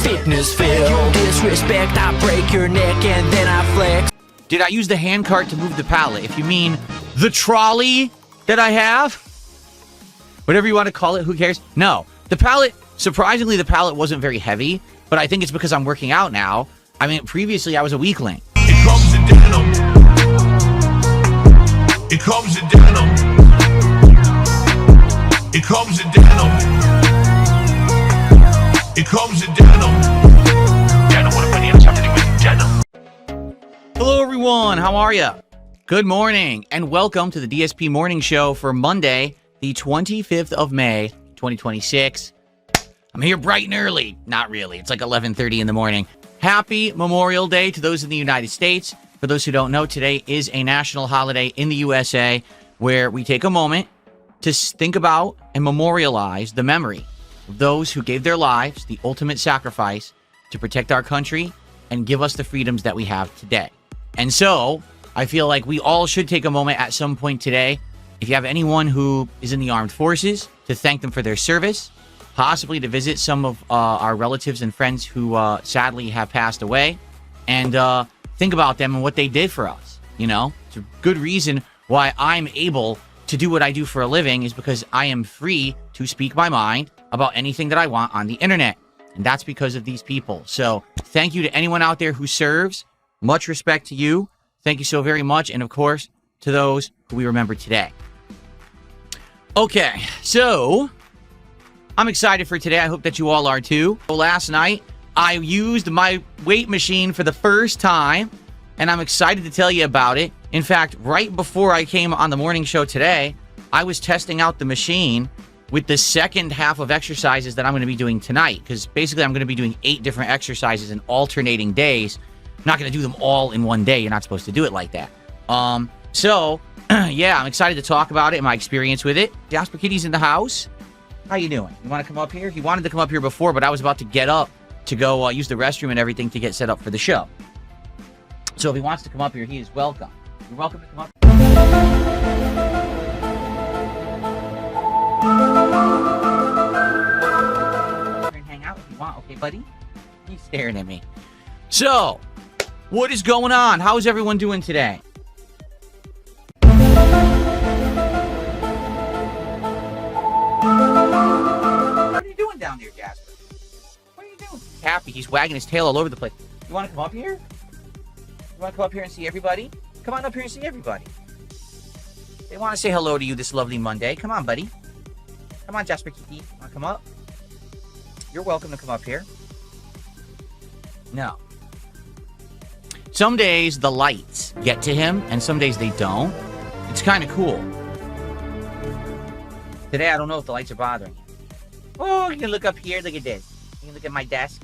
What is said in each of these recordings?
Fitness Phil. Disrespect, I break your neck and then I flex. Did I use the hand cart to move the pallet? If you mean the trolley that I have, whatever you want to call it, who cares? No, the pallet, surprisingly, the pallet wasn't very heavy, but I think it's because I'm working out now. I mean, previously I was a weakling. It comes in denim. It comes in denim. It comes in denim. It comes in denim. Denim, what if I need something with denim? Hello everyone, how are ya? Good morning, and welcome to the DSP Morning Show for Monday, the 25th of May, 2026. I'm here bright and early. Not really, it's like 11:30 in the morning. Happy Memorial Day to those in the United States. For those who don't know, today is a national holiday in the USA where we take a moment to think about and memorialize the memory of those who gave their lives, the ultimate sacrifice, to protect our country and give us the freedoms that we have today. And so, I feel like we all should take a moment at some point today, if you have anyone who is in the armed forces, to thank them for their service, possibly to visit some of our relatives and friends who sadly have passed away, and think about them and what they did for us. You know, it's a good reason why I'm able to do what I do for a living, is because I am free to speak my mind about anything that I want on the internet. And that's because of these people. So thank you to anyone out there who serves. Much respect to you. Thank you so very much. And of course, to those who we remember today. Okay, so I'm excited for today. I hope that you all are too. Last night, I used my weight machine for the first time, and I'm excited to tell you about it. In fact, right before I came on the morning show today, I was testing out the machine with the second half of exercises that I'm going to be doing tonight, because basically I'm going to be doing 8 different exercises in alternating days. I'm not going to do them all in one day. You're not supposed to do it like that. Yeah, I'm excited to talk about it and my experience with it. Jasper Kitty's in the house. How you doing? You want to come up here? He wanted to come up here before, but I was about to get up to go use the restroom and everything to get set up for the show. So if he wants to come up here, he is welcome. You're welcome to come up. And hang out if you want, okay, buddy? He's staring at me. So, what is going on? How is everyone doing today? What are you doing down there, Jasper? What are you doing? He's happy. He's wagging his tail all over the place. You want to come up here? You want to come up here and see everybody? Come on up here and see everybody. They want to say hello to you this lovely Monday. Come on, buddy. Come on, Jasper Kitty. Want to come up? You're welcome to come up here. No. Some days the lights get to him, and some days they don't. It's kind of cool. Today, I don't know if the lights are bothering you. Oh, you can look up here. Look at this. You can look at my desk.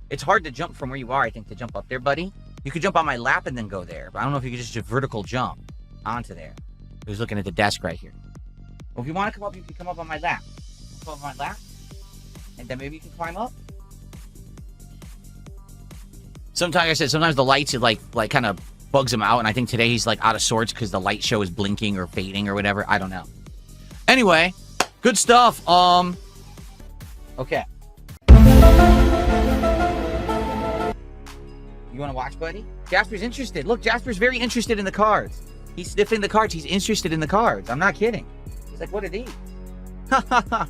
It's hard to jump from where you are, I think, to jump up there, buddy. You could jump on my lap and then go there, but I don't know if you could just do a vertical jump onto there. He was looking at the desk right here. Well, if you want to come up, you can come up on my lap. Come up on my lap, and then maybe you can climb up. Sometimes, I said, sometimes the lights, it like kind of bugs him out, and I think today he's like out of sorts because the light show is blinking or fading or whatever. I don't know. Anyway, good stuff. Okay. You want to watch, buddy? Jasper's interested. Look, Jasper's very interested in the cards. He's sniffing the cards. He's interested in the cards. I'm not kidding. He's like, what are these? Ha ha ha.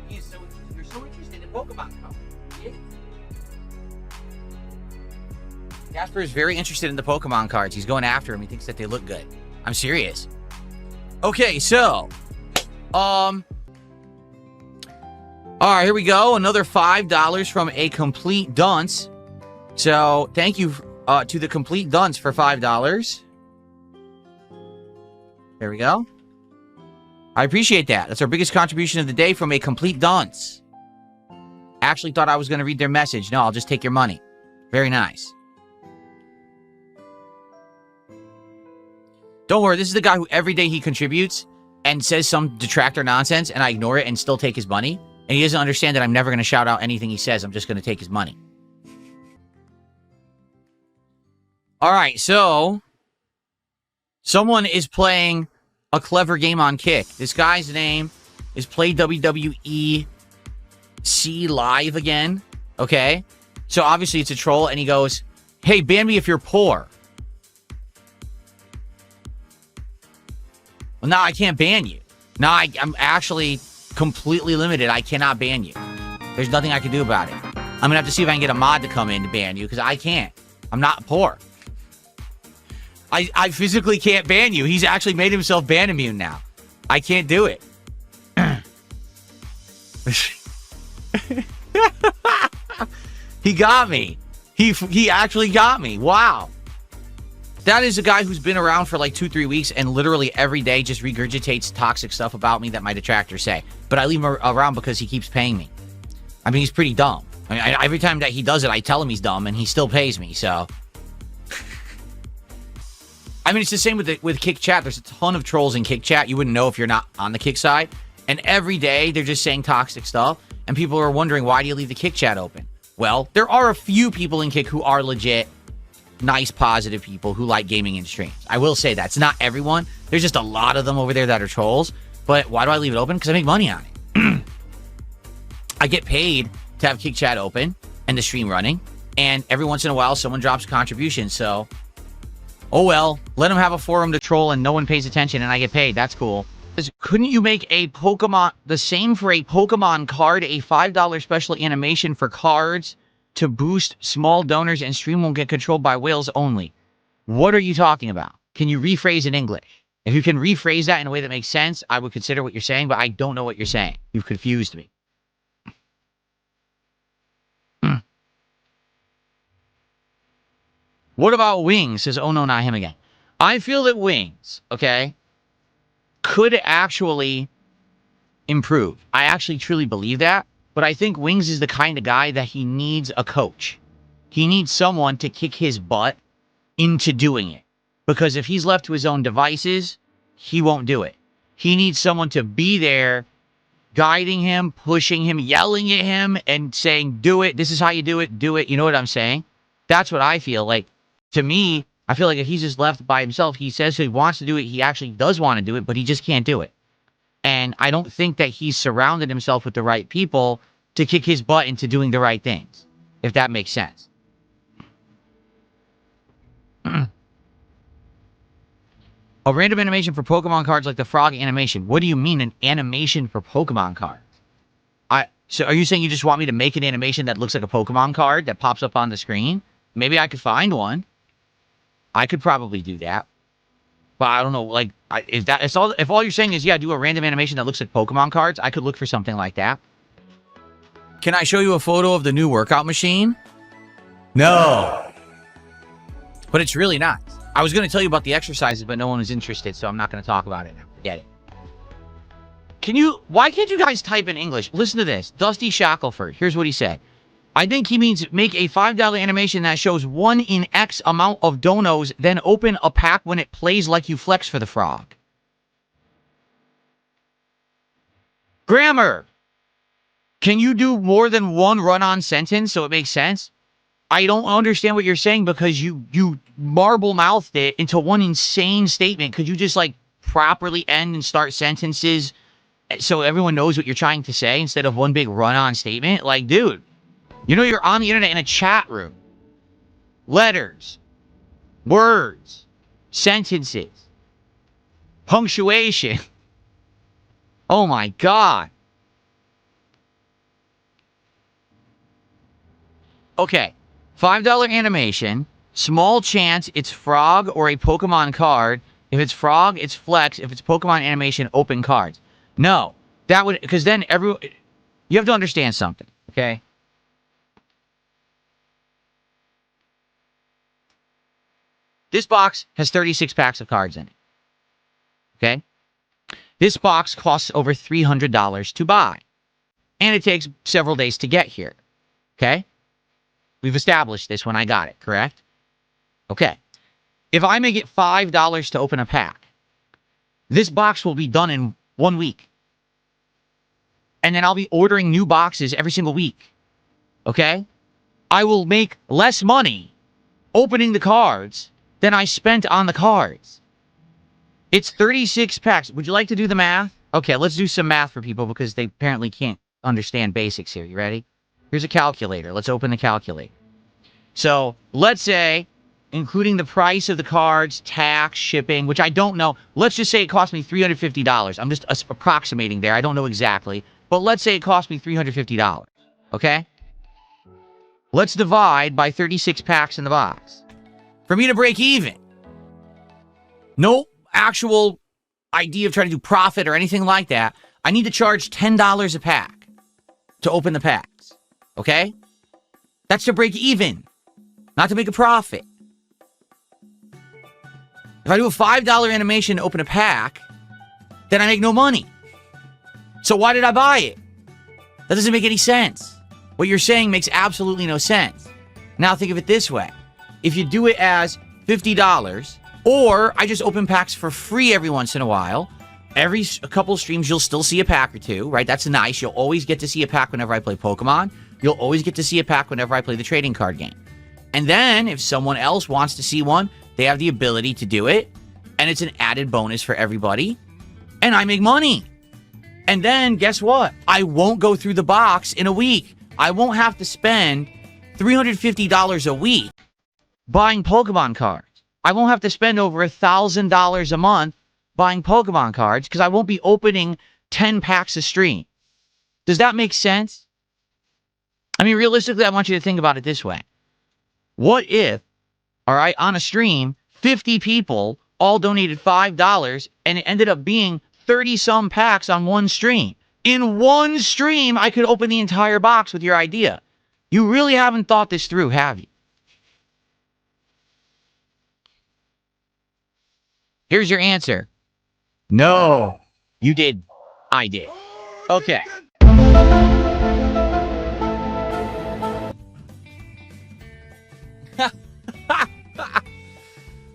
You're so interested in Pokemon cards. Yeah. Jasper is very interested in the Pokemon cards. He's going after them. He thinks that they look good. I'm serious. Okay, so, all right, here we go. Another $5 from a complete dunce. So, thank you to the complete dunce for $5. There we go. I appreciate that. That's our biggest contribution of the day from a complete dunce. Actually thought I was going to read their message. No, I'll just take your money. Very nice. Don't worry, this is the guy who every day he contributes and says some detractor nonsense, and I ignore it and still take his money. And he doesn't understand that I'm never going to shout out anything he says. I'm just going to take his money. All right, so someone is playing a clever game on Kick. This guy's name is Play WWE C Live again. Okay? So obviously it's a troll, and he goes, hey, ban me if you're poor. Well, now I can't ban you. Now I'm actually completely limited. I cannot ban you. There's nothing I can do about it. I'm going to have to see if I can get a mod to come in to ban you, because I can't. I'm not poor. I physically can't ban you. He's actually made himself ban immune now. I can't do it. He got me. He actually got me. Wow. That is a guy who's been around for like 2-3 weeks and literally every day just regurgitates toxic stuff about me that my detractors say. But I leave him around because he keeps paying me. I mean, he's pretty dumb. I mean, every time that he does it, I tell him he's dumb, and he still pays me, so. I mean, it's the same with Kick Chat. There's a ton of trolls in Kick Chat. You wouldn't know if you're not on the Kick side. And every day, they're just saying toxic stuff, and people are wondering, why do you leave the Kick Chat open? Well, there are a few people in Kick who are legit nice, positive people who like gaming in streams. I will say that. It's not everyone. There's just a lot of them over there that are trolls. But why do I leave it open? Because I make money on it. I get paid to have Kick Chat open and the stream running. And every once in a while, someone drops a contribution. So, oh well, let them have a forum to troll and no one pays attention and I get paid. That's cool. Couldn't you make a Pokemon, the same for a Pokemon card, a $5 special animation for cards to boost small donors and stream won't get controlled by whales only? What are you talking about? Can you rephrase in English? If you can rephrase that in a way that makes sense, I would consider what you're saying, but I don't know what you're saying. You've confused me. What about Wings? Says, oh no, not him again. I feel that Wings, okay, could actually improve. I actually truly believe that. But I think Wings is the kind of guy that he needs a coach. He needs someone to kick his butt into doing it. Because if he's left to his own devices, he won't do it. He needs someone to be there, guiding him, pushing him, yelling at him, and saying, do it. This is how you do it. Do it. You know what I'm saying? That's what I feel like. To me, I feel like if he's just left by himself, he says he wants to do it. He actually does want to do it, but he just can't do it. And I don't think that he's surrounded himself with the right people to kick his butt into doing the right things, if that makes sense. A random animation for Pokemon cards like the frog animation. What do you mean an animation for Pokemon cards? So are you saying you just want me to make an animation that looks like a Pokemon card that pops up on the screen? Maybe I could find one. I could probably do that. But I don't know, like, if all you're saying is, yeah, do a random animation that looks like Pokemon cards, I could look for something like that. Can I show you a photo of the new workout machine? No. But it's really nice. I was going to tell you about the exercises, but no one was interested, so I'm not going to talk about it now. Forget it. Why can't you guys type in English? Listen to this. Dusty Shackelford. Here's what he said. I think he means make a $5 animation that shows 1 in X amount of donos, then open a pack when it plays like you flex for the frog. Grammar. Can you do more than one run-on sentence so it makes sense? I don't understand what you're saying because you marble-mouthed it into one insane statement. Could you just, like, properly end and start sentences so everyone knows what you're trying to say instead of one big run-on statement? Like, dude. You know you're on the internet in a chat room. Letters. Words. Sentences. Punctuation. Oh my God. Okay. $5 animation. Small chance it's frog or a Pokemon card. If it's frog, it's flex. If it's Pokemon animation, open cards. No. That would, because then you have to understand something, okay? This box has 36 packs of cards in it. Okay? This box costs over $300 to buy. And it takes several days to get here. Okay? We've established this when I got it, correct? Okay. If I make it $5 to open a pack, this box will be done in 1 week. And then I'll be ordering new boxes every single week. Okay? I will make less money opening the cards than I spent on the cards. It's 36 packs. Would you like to do the math? Okay, let's do some math for people because they apparently can't understand basics here. You ready? Here's a calculator. Let's open the calculator. So let's say, including the price of the cards, tax, shipping, which I don't know. Let's just say it cost me $350. I'm just approximating there. I don't know exactly. But let's say it cost me $350. Okay? Let's divide by 36 packs in the box. For me to break even. No actual idea of trying to do profit or anything like that. I need to charge $10 a pack to open the packs. Okay? That's to break even. Not to make a profit. If I do a $5 animation to open a pack, then I make no money. So why did I buy it? That doesn't make any sense. What you're saying makes absolutely no sense. Now think of it this way. If you do it as $50, or I just open packs for free every once in a while, every couple streams you'll still see a pack or two, right? That's nice. You'll always get to see a pack whenever I play Pokemon. You'll always get to see a pack whenever I play the trading card game. And then, if someone else wants to see one, they have the ability to do it. And it's an added bonus for everybody. And I make money. And then, guess what? I won't go through the box in a week. I won't have to spend $350 a week buying Pokemon cards. I won't have to spend over $1,000 a month buying Pokemon cards because I won't be opening 10 packs a stream. Does that make sense? I mean, realistically, I want you to think about it this way. What if, all right, on a stream, 50 people all donated $5 and it ended up being 30-some packs on one stream? In one stream, I could open the entire box with your idea. You really haven't thought this through, have you? Here's your answer. No. You did. I did. Okay.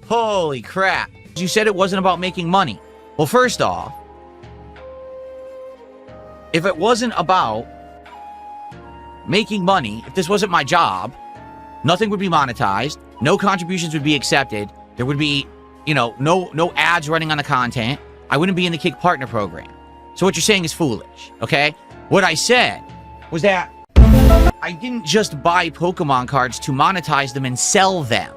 Holy crap. You said it wasn't about making money. Well, first off, if it wasn't about making money, if this wasn't my job, nothing would be monetized, no contributions would be accepted, there would be, no ads running on the content, I wouldn't be in the Kick Partner program. So what you're saying is foolish, okay? What I said was that I didn't just buy Pokemon cards to monetize them and sell them.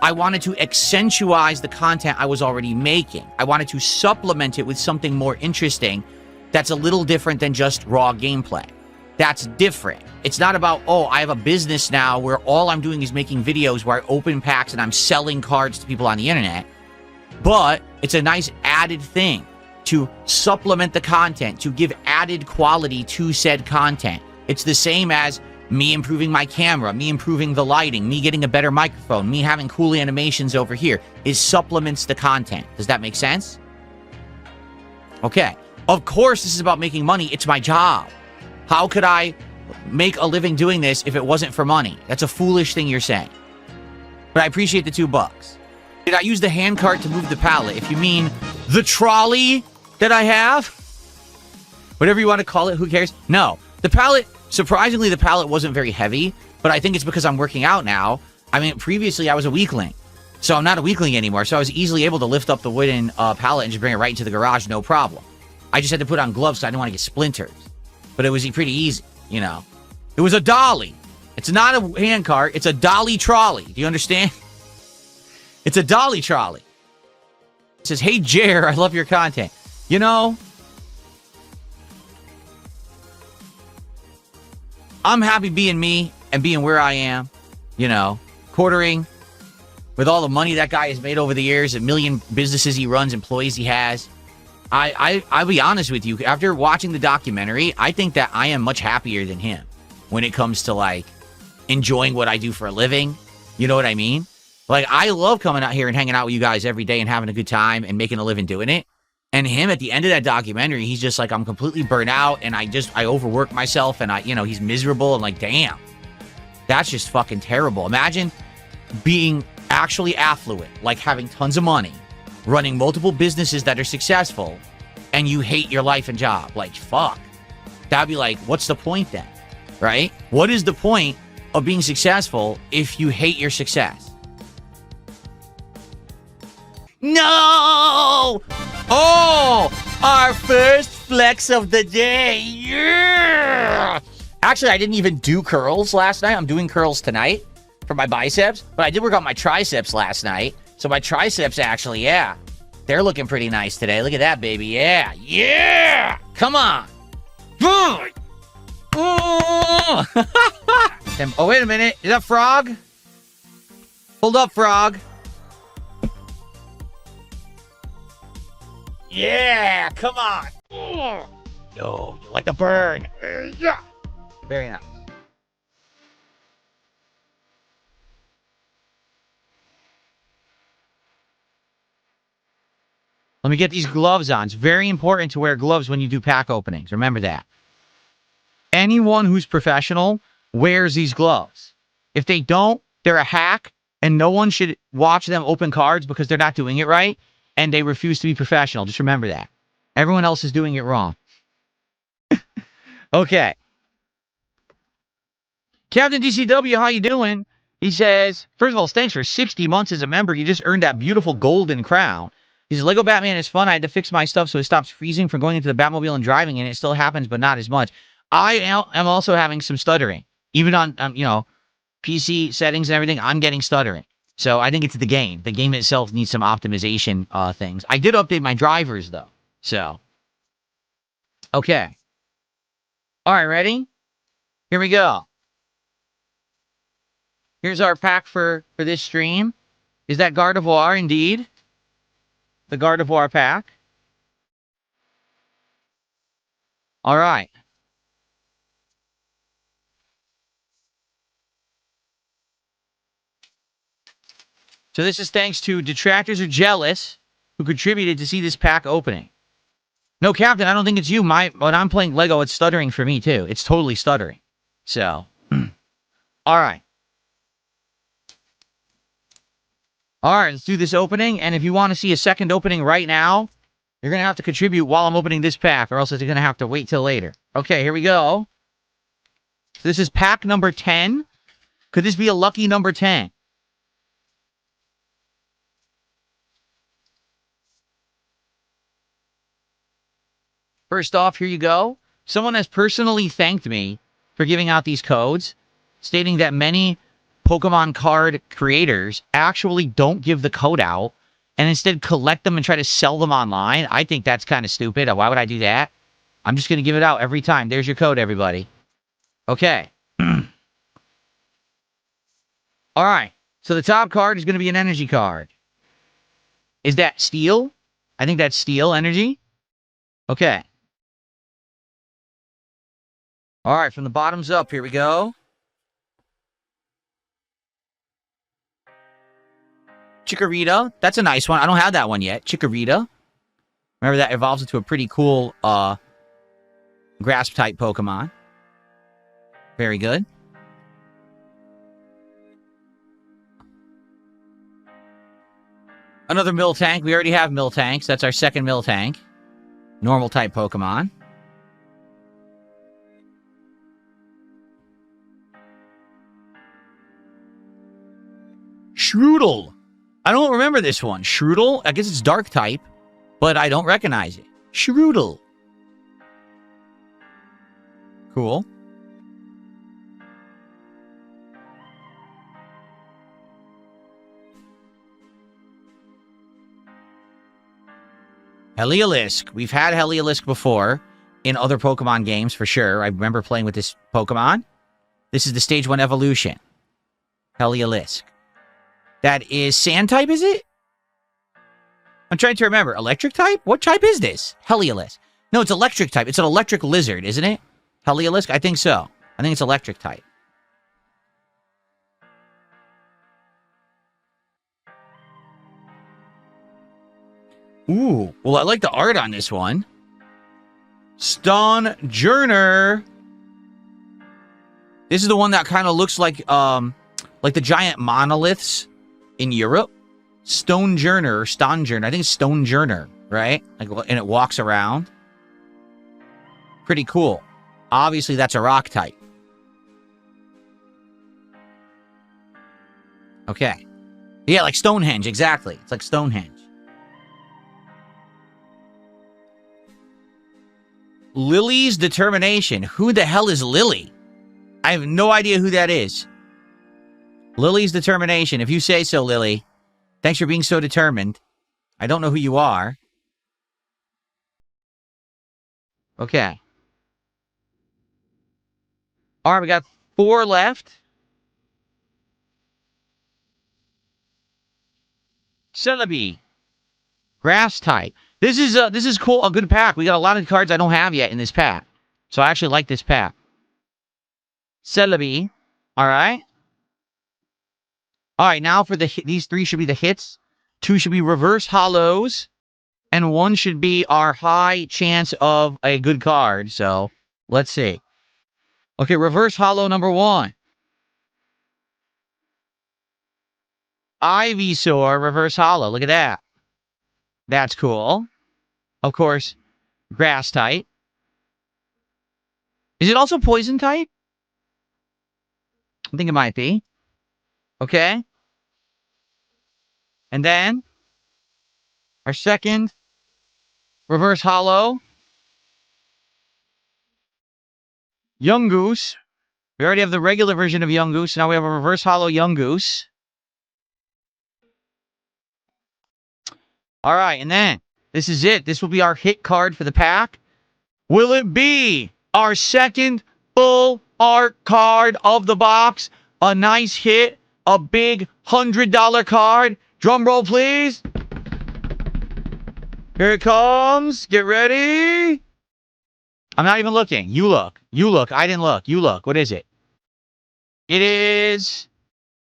I wanted to accentuate the content I was already making. I wanted to supplement it with something more interesting that's a little different than just raw gameplay. That's different. It's not about, oh, I have a business now where all I'm doing is making videos where I open packs and I'm selling cards to people on the internet. But it's a nice added thing to supplement the content, to give added quality to said content. It's the same as me improving my camera, me improving the lighting, me getting a better microphone, me having cool animations over here. It supplements the content. Does that make sense? Okay. Of course, this is about making money. It's my job. How could I make a living doing this if it wasn't for money? That's a foolish thing you're saying. But I appreciate the $2. Did I use the handcart to move the pallet? If you mean the trolley that I have, whatever you want to call it, who cares? No. The pallet, surprisingly, the pallet wasn't very heavy, but I think it's because I'm working out now. I mean, previously I was a weakling, so I'm not a weakling anymore, so I was easily able to lift up the wooden pallet and just bring it right into the garage, no problem. I just had to put on gloves so I didn't want to get splinters. But it was pretty easy, It was a dolly. It's not a handcart. It's a dolly trolley. Do you understand? It's a dolly trolley. It says, hey, Jer, I love your content. I'm happy being me and being where I am, quartering with all the money that guy has made over the years, a million businesses he runs, employees he has. I'll be honest with you. After watching the documentary, I think that I am much happier than him when it comes to enjoying what I do for a living. You know what I mean? I love coming out here and hanging out with you guys every day and having a good time and making a living doing it. And him at the end of that documentary, he's just I'm completely burnt out and I overwork myself and he's miserable and damn, that's just fucking terrible. Imagine being actually affluent, having tons of money, running multiple businesses that are successful, and you hate your life and job. Fuck. That'd be what's the point then? Right? What is the point of being successful if you hate your success? No! Oh! Our first flex of the day. Yeah! Actually, I didn't even do curls last night. I'm doing curls tonight for my biceps, but I did work on my triceps last night. So my triceps actually, yeah, they're looking pretty nice today. Look at that, baby. Yeah. Yeah! Come on. Oh, wait a minute. Is that Frog? Hold up, Frog. Yeah, come on. Yo, you like the burn. Yeah. Very nice. Let me get these gloves on. It's very important to wear gloves when you do pack openings. Remember that. Anyone who's professional wears these gloves. If they don't, they're a hack, and no one should watch them open cards because they're not doing it right, and they refuse to be professional. Just remember that. Everyone else is doing it wrong. Okay. Captain DCW, how you doing? He says, first of all, thanks for 60 months as a member. You just earned that beautiful golden crown. He says, Lego Batman is fun. I had to fix my stuff so it stops freezing from going into the Batmobile and driving, and it still happens, but not as much. I am also having some stuttering. Even on, PC settings and everything, I'm getting stuttering. So I think it's the game. The game itself needs some optimization things. I did update my drivers, though. So, okay. All right, ready? Here we go. Here's our pack for this stream. Is that Gardevoir, indeed? The Gardevoir pack. All right. So this is thanks to Detractors Are Jealous, who contributed to see this pack opening. No, Captain, I don't think it's you. When I'm playing Lego, it's stuttering for me, too. It's totally stuttering. So, all right. All right, let's do this opening. And if you want to see a second opening right now, you're going to have to contribute while I'm opening this pack, or else you're going to have to wait till later. Okay, here we go. This is pack number 10. Could this be a lucky number 10? First off, here you go. Someone has personally thanked me for giving out these codes, stating that many Pokemon card creators actually don't give the code out and instead collect them and try to sell them online. I think that's kind of stupid. Why would I do that? I'm just going to give it out every time. There's your code, everybody. Okay. All right. So the top card is going to be an energy card. Is that Steel? I think that's Steel energy. Okay. All right, from the bottoms up, here we go. Chikorita. That's a nice one. I don't have that one yet. Chikorita. Remember, that evolves into a pretty cool grass-type Pokemon. Very good. Another Miltank. We already have Miltanks. That's our second Miltank. Normal-type Pokemon. Shroodle. I don't remember this one. Shroodle? I guess it's dark type, but I don't recognize it. Shroodle. Cool. Heliolisk. We've had Heliolisk before in other Pokemon games for sure. I remember playing with this Pokemon. This is the Stage 1 evolution. Heliolisk. That is sand type, is it? I'm trying to remember. Electric type? What type is this? Heliolisk. No, it's electric type. It's an electric lizard, isn't it? Heliolisk? I think so. I think it's electric type. Ooh. Well, I like the art on this one. Stonjourner. This is the one that kind of looks like the giant monoliths in Europe. Stonjourner or Stonjourner. I think it's Stonjourner, right? Like, and it walks around. Pretty cool. Obviously, that's a rock type. Okay. Yeah, like Stonehenge, exactly. It's like Stonehenge. Lily's Determination. Who the hell is Lily? I have no idea who that is. Lily's Determination. If you say so, Lily. Thanks for being so determined. I don't know who you are. Okay. All right, we got 4 left. Celebi. Grass type. This is cool. A good pack. We got a lot of cards I don't have yet in this pack. So I actually like this pack. Celebi. All right. All right, now for these 3 should be the hits. 2 should be reverse hollows. And 1 should be our high chance of a good card. So let's see. Okay, reverse hollow number 1. Ivysaur reverse hollow. Look at that. That's cool. Of course, grass type. Is it also poison type? I think it might be. Okay. And then our second reverse hollow. Young Goose. We already have the regular version of Young Goose. Now we have a reverse hollow Young Goose. All right, and then this is it. This will be our hit card for the pack. Will it be our second full art card of the box? A nice hit, a big $100 card. Drum roll, please. Here it comes. Get ready. I'm not even looking. You look. You look. I didn't look. You look. What is it? It is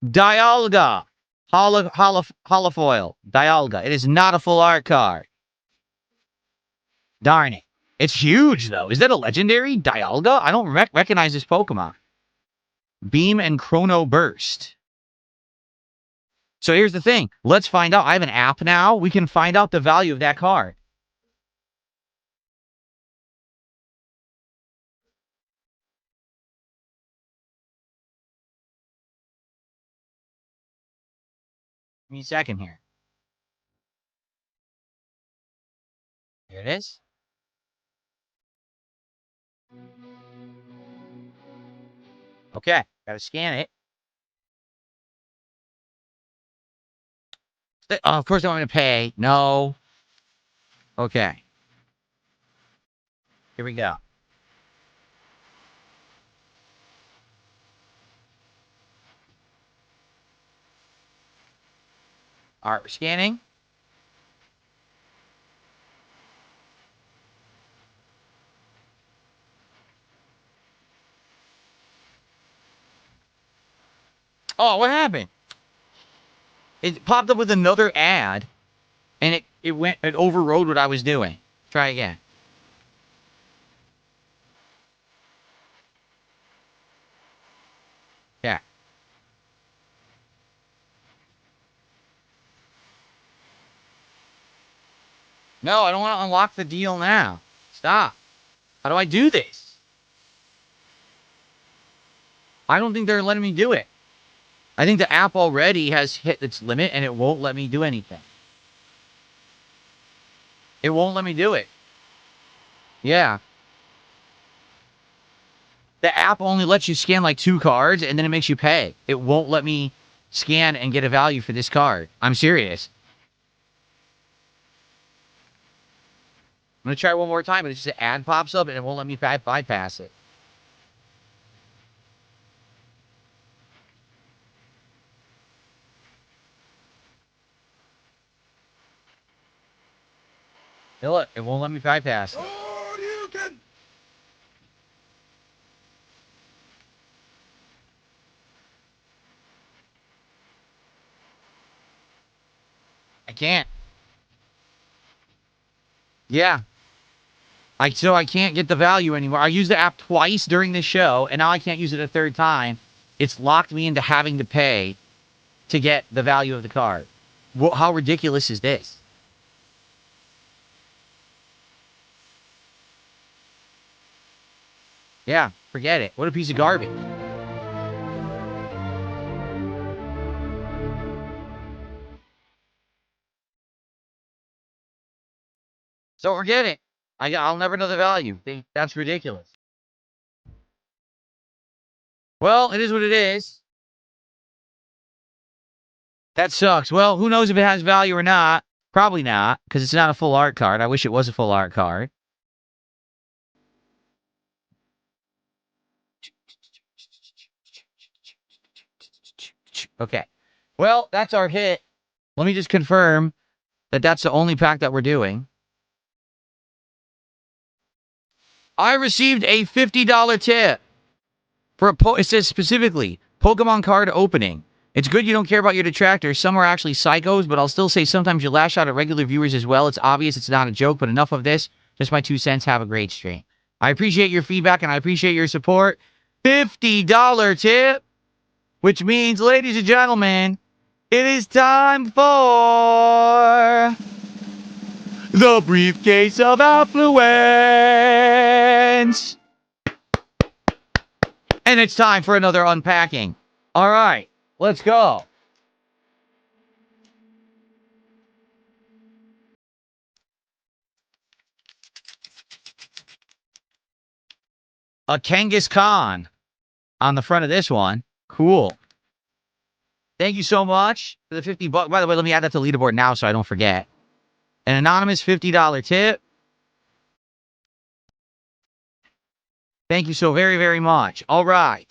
Dialga. Holofoil. Dialga. It is not a full art card. Darn it. It's huge, though. Is that a legendary? Dialga? I don't recognize this Pokemon. Beam and Chrono Burst. So here's the thing. Let's find out. I have an app now. We can find out the value of that card. Give me a second here. Here it is. Okay. Gotta scan it. Of course I want me to pay. No. Okay. Here we go. All right, we're scanning. Oh, what happened? It popped up with another ad, and it overrode what I was doing. Try again. Yeah. No, I don't want to unlock the deal now. Stop. How do I do this? I don't think they're letting me do it. I think the app already has hit its limit, and it won't let me do anything. It won't let me do it. Yeah. The app only lets you scan like 2 cards, and then it makes you pay. It won't let me scan and get a value for this card. I'm serious. I'm going to try one more time, but it's just an ad pops up, and it won't let me bypass it. Hey, look, it won't let me bypass it. Oh, you can. I can't. Yeah. So I can't get the value anymore. I used the app twice during this show, and now I can't use it a third time. It's locked me into having to pay to get the value of the card. How ridiculous is this? Yeah, forget it. What a piece of garbage. So forget it. I'll never know the value. That's ridiculous. Well, it is what it is. That sucks. Well, who knows if it has value or not? Probably not, because it's not a full art card. I wish it was a full art card. Okay. Well, that's our hit. Let me just confirm that that's the only pack that we're doing. I received a $50 tip for it says specifically Pokemon card opening. It's good you don't care about your detractors. Some are actually psychos, but I'll still say sometimes you lash out at regular viewers as well. It's obvious it's not a joke, but enough of this. Just my 2 cents. Have a great stream. I appreciate your feedback and I appreciate your support. $50 tip, which means, ladies and gentlemen, it is time for the briefcase of affluence. And it's time for another unpacking. All right, let's go. A Kangaskhan on the front of this one. Cool. Thank you so much for the 50 bucks. By the way, let me add that to leaderboard now so I don't forget. An anonymous $50 tip. Thank you so very, very much. All right.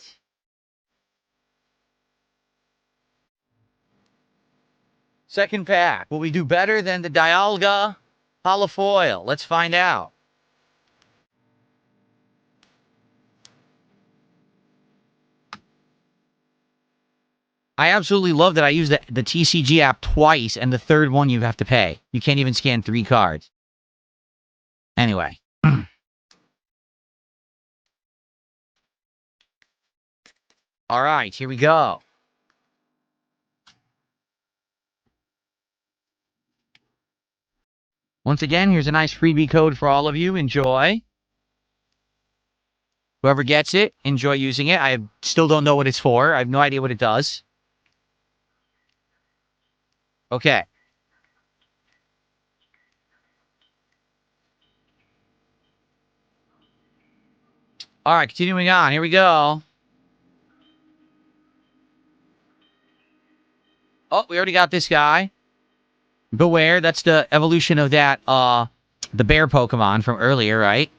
Second pack. Will we do better than the Dialga Holofoil? Let's find out. I absolutely love that I use the TCG app twice, and the third one you have to pay. You can't even scan 3 cards. Anyway. All right, here we go. Once again, here's a nice freebie code for all of you. Enjoy. Whoever gets it, enjoy using it. I still don't know what it's for. I have no idea what it does. Okay. All right, continuing on. Here we go. Oh, we already got this guy. Beware, that's the evolution of that, the bear Pokemon from earlier, right?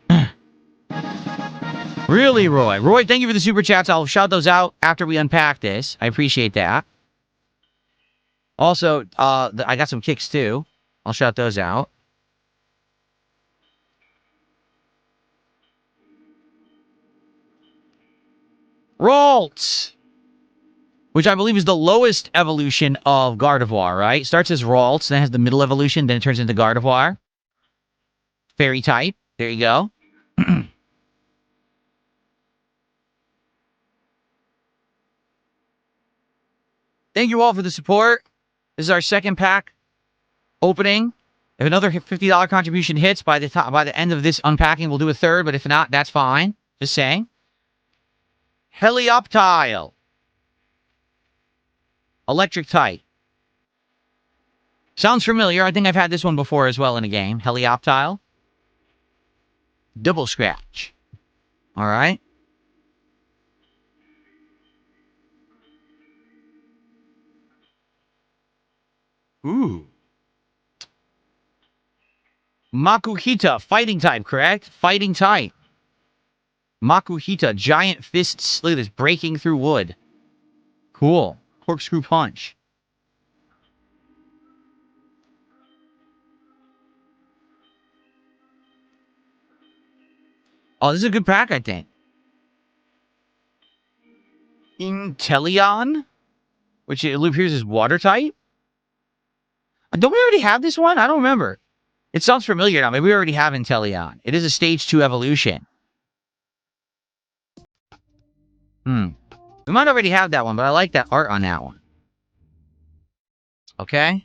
Really, Roy? Roy, thank you for the super chats. I'll shout those out after we unpack this. I appreciate that. Also, I got some kicks, too. I'll shout those out. Ralts! Which I believe is the lowest evolution of Gardevoir, right? Starts as Ralts, then has the middle evolution, then it turns into Gardevoir. Fairy type. There you go. Thank you all for the support. This is our second pack opening. If another $50 contribution hits by the end of this unpacking, we'll do a third, but if not, that's fine. Just saying. Helioptile. Electric type. Sounds familiar. I think I've had this one before as well in a game. Helioptile. Double scratch. All right. Ooh. Makuhita, fighting type, correct? Fighting type. Makuhita, giant fists. Look at this, breaking through wood. Cool. Corkscrew punch. Oh, this is a good pack, I think. Inteleon, which it appears is water type. Don't we already have this one? I don't remember. It sounds familiar now. Maybe we already have Inteleon. It is a stage 2 evolution. We might already have that one, but I like that art on that one. Okay.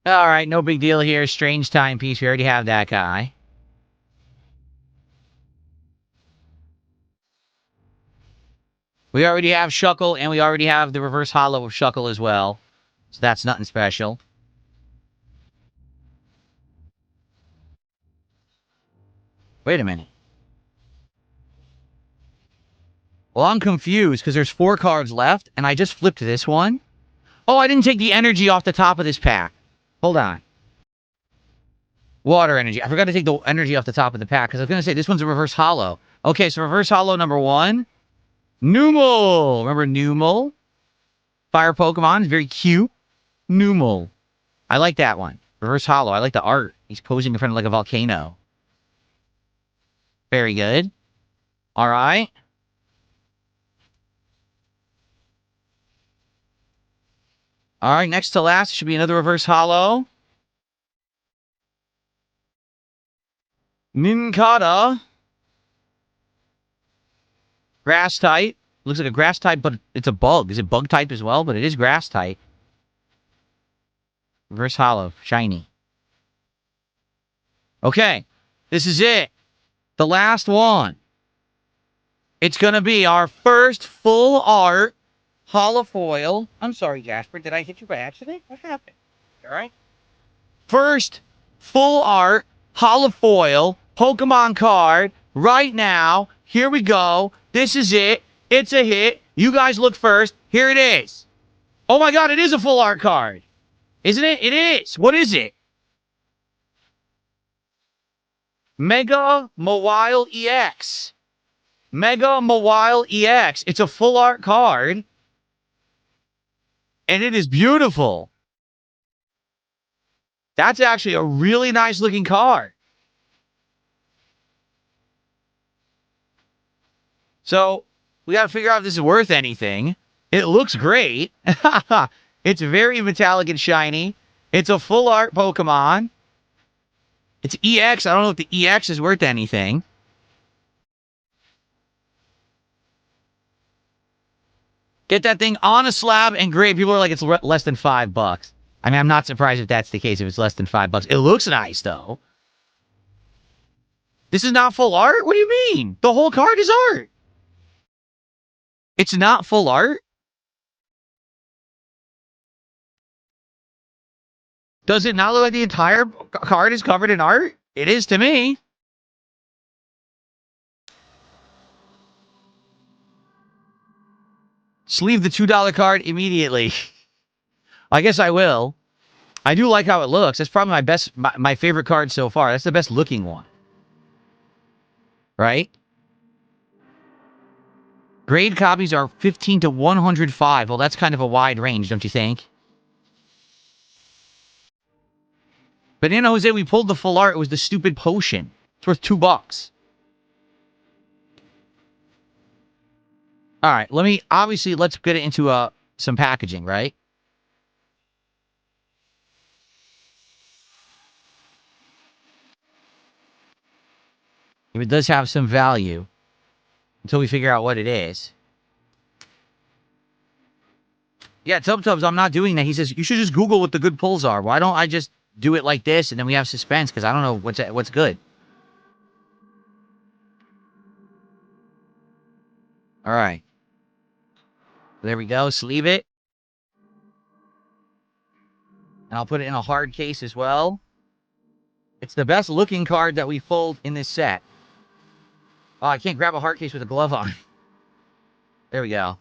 Alright, no big deal here. Strange timepiece. We already have that guy. We already have Shuckle, and we already have the reverse hollow of Shuckle as well. So that's nothing special. Wait a minute. Well, I'm confused because there's 4 cards left, and I just flipped this one. Oh, I didn't take the energy off the top of this pack. Hold on. Water energy. I forgot to take the energy off the top of the pack because I was going to say this one's a reverse hollow. Okay, so reverse hollow number 1. Numel. Remember Numel? Fire Pokemon. It's very cute. Numel. I like that one. Reverse hollow. I like the art. He's posing in front of like a volcano. Very good. All right. All right, next to last should be another reverse hollow. Ninkata. Grass type. Looks like a grass type, but it's a bug. Is it bug type as well? But it is grass type. Reverse hollow. Shiny. Okay. This is it. The last one. It's going to be our first full art holofoil. I'm sorry, Jasper. Did I hit you by accident? What happened? All right. First full art holofoil Pokemon card right now. Here we go. This is it. It's a hit. You guys look first. Here it is. Oh my god, it is a full art card. Isn't it? It is. What is it? Mega Mawile EX. Mega Mawile EX. It's a full art card. And it is beautiful. That's actually a really nice looking card. So, we got to figure out if this is worth anything. It looks great. It's very metallic and shiny. It's a full art Pokemon. It's EX. I don't know if the EX is worth anything. Get that thing on a slab and great. People are like, it's less than $5. I mean, I'm not surprised if that's the case, if it's less than $5. It looks nice, though. This is not full art? What do you mean? The whole card is art. It's not full art? Does it not look like the entire card is covered in art? It is to me. Sleeve the $2 card immediately. I guess I will. I do like how it looks. That's probably my favorite card so far. That's the best looking one. Right? Grade copies are 15 to 105. Well, that's kind of a wide range, don't you think? Banana Jose, we pulled the full art. It was the stupid potion. It's worth $2. All right, let's get it into some packaging, right? If it does have some value until we figure out what it is. Yeah, Tubs, I'm not doing that. He says, you should just Google what the good pulls are. Why don't I just do it like this and then we have suspense? Because I don't know what's good. All right. There we go. Sleeve it. And I'll put it in a hard case as well. It's the best looking card that we pulled in this set. Oh, I can't grab a hard case with a glove on. There we go.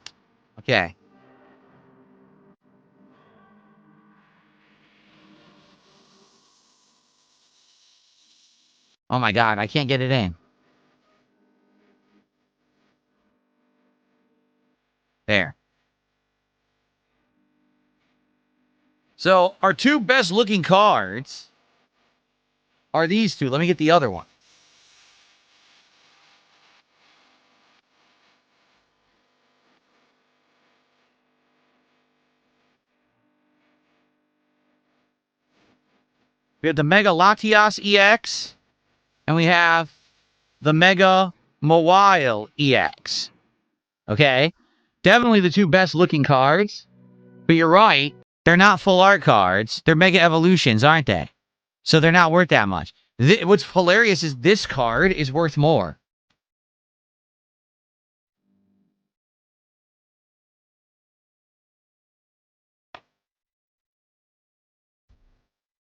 Okay. Oh my god, I can't get it in. There. So, our two best looking cards are these two. Let me get the other one. We have the Mega Latias EX, and we have the Mega Mawile EX. Okay? Definitely the two best looking cards. But you're right. They're not full art cards. They're Mega Evolutions, aren't they? So they're not worth that much. What's hilarious is this card is worth more.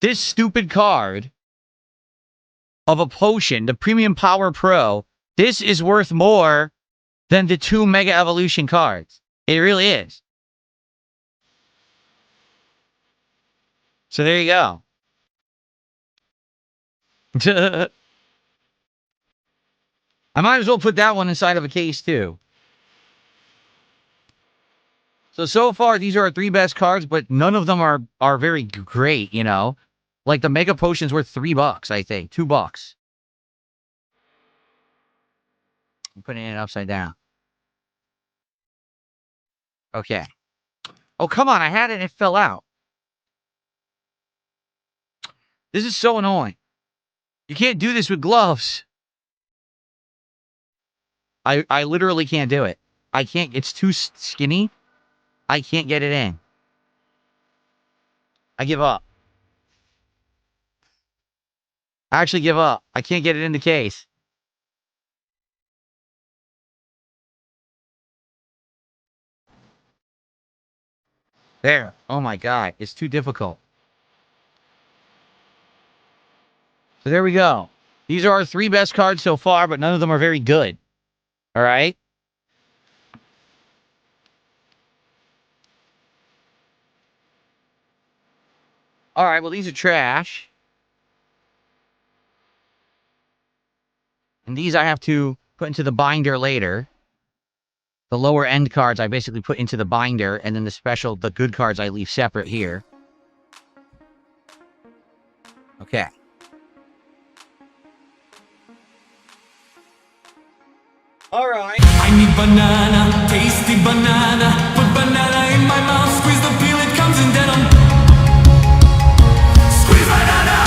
This stupid card of a potion, the Premium Power Pro, this is worth more than the 2 Mega Evolution cards. It really is. So there you go. I might as well put that one inside of a case too. So far, these are our 3 best cards, but none of them are very great, you know? Like, the Mega Potion's worth $3, I think. $2. I'm putting it upside down. Okay. Oh, come on, I had it and it fell out. This is so annoying. You can't do this with gloves. I literally can't do it. I can't, it's too skinny. I can't get it in. I give up. I actually give up. I can't get it in the case. There. Oh my god. It's too difficult. So there we go. These are our 3 best cards so far, but none of them are very good. Alright? Alright, well these are trash. And these I have to put into the binder later. The lower end cards I basically put into the binder, and then the good cards I leave separate here. Okay. Alright. I need banana, tasty banana.